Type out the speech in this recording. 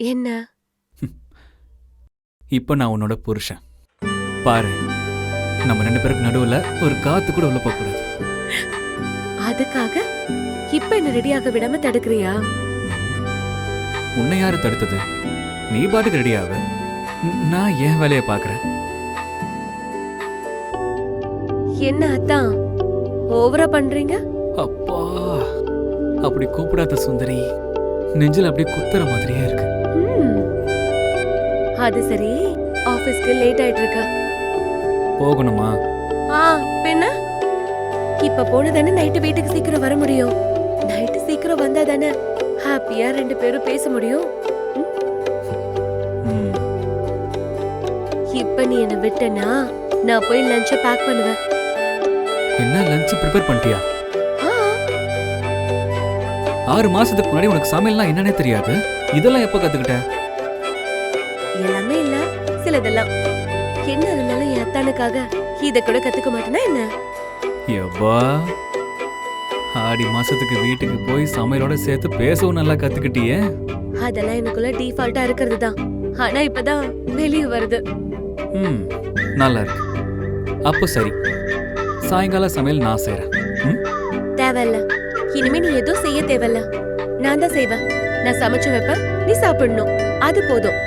என்ன? இப்ப நான் உன்னோட புருஷன். பாரு, நம்ம 2 பேருக்கு நடுவுல ஒரு காத்து கூட உள்ள போக கூடாது. அதுக்காக இப்ப என்ன ரெடியாக விடாம தடுக்கிறியா? உன்னை யாரு தடுத்தது? நீ பாட்டுக்கு ரெடி ஆகு. நான் என் வேலையை பாக்குறேன். என்ன அத்தான் ஓவரா பண்றீங்க? அப்பா, அப்படி கூப்பிடாத சுந்தரி. நெஞ்சில் அப்படியே குத்துற மாதிரியே இருக்கு. அது சரி, ஆபீஸ்க்கு லேட் ஆயிட்டு இருக்க. போகணுமா? பின்ன இப்ப போனதானே நைட்டு வீட்டுக்கு சீக்கிரம் வர முடியும். நைட்டு சீக்கிரம் வந்தா தானே ஹாப்பியா 2 பேரும் பேச முடியும். இப்ப நீ என்ன விட்டனா நான் போய் லஞ்ச பேக் பண்ணுவேன். என்ன லஞ்ச் ப்ரிப்பேர் பண்ணிட்டியா? 6 மாசத்துக்கு முன்னாடி உனக்கு சமையல்லாம் என்னன்னே தெரியாது. இதெல்லாம் எப்ப கத்துக்கிட்ட? எல்லாமே இல்ல, சிலதெல்லாம். என்ன இருந்தாலும் என் அத்தானுக்காக இத கூட கத்துக்க மாட்டேனா என்ன? எவ்வா, ஆடி மாசத்துக்கு வீட்டுக்கு போய் சமையலோட சேர்த்து பேசவும் நல்லா கத்துக்கிட்டியே. அதெல்லாம் எனக்குள்ள டிஃபால்ட்டா இருக்கிறது தான். ஆனா இப்பதான் வெளிய வருது. நல்லா இருக்கு. அப்போ சரி, சாயங்கால சமையல் நான் செய்றேன். தேவையில்ல, இனிமே நீ எதுவும் செய்ய தேவையில்ல. நான் தான் செய்வேன். நான் சமைச்சு வைப்பேன், நீ சாப்பிடணும், அது போதும்.